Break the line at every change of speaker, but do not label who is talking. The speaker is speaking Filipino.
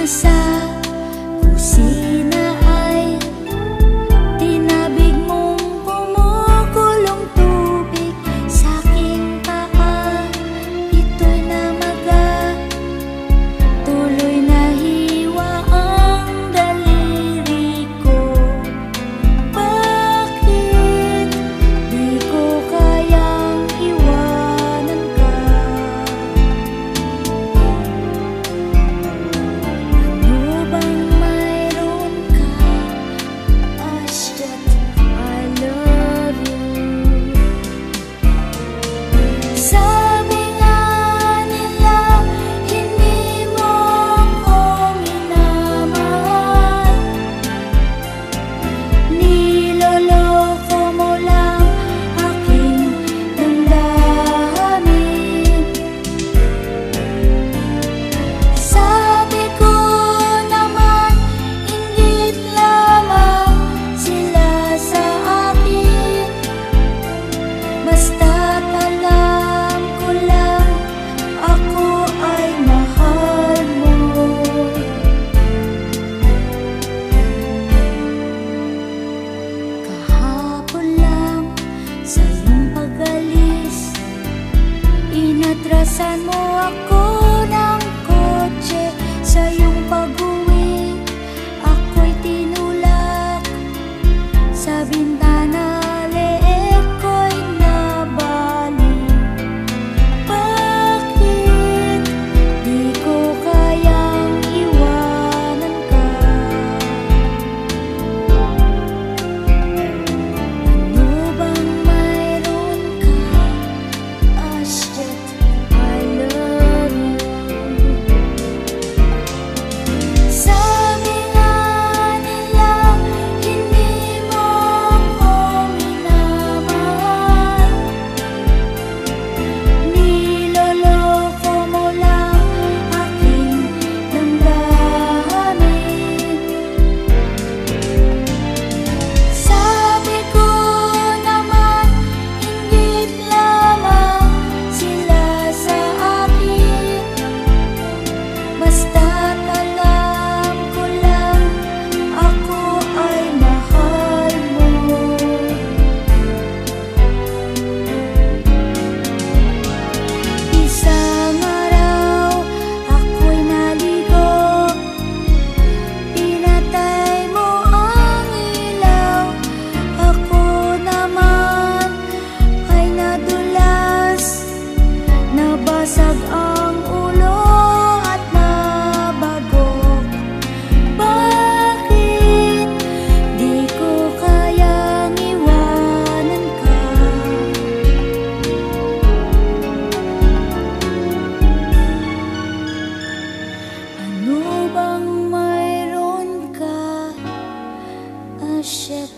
sa kusina ay tinabig mong kumukulong tubig sa aking paa. Ito'y namaga, tuloy na hiwa ang daliri ko. Bakit di ko kayang iwanan ka? Ano bang mayroon ka? Ashdod, I love you. Sabi nga nila, hindi mo ako minamahal. Niloloko mo lang aking damdamin. Sabi ko naman, inggit lamang sila sa akin. Basta't alam ko lang, ako ay mahal mo. Kahapon lang sa iyong pag-alis, inatrasan mo ako ng kotse. Sa iyong pag-uwi, ako'y tinulak sa bintana, leeg ko'y nabali. Bakit di ko kayang iwanan ka? Ano bang mayroon ka? Ashdod, I love you. Sabi nga nila, hindi mo ako minamahal. Niloloko mo lang aking damdamin. Sabi ko naman, inggit lamang sila sa akin. Basta't alam ko lang, ako ay mahal mo. Isang araw, ako'y naligo. Pinatay mo ang ilaw. Ako naman ay nadulas. Nabasag ang ulo at nabagok. Bakit di ko kayang iwanan ka? Ano bang mayroon ka? Ashdod,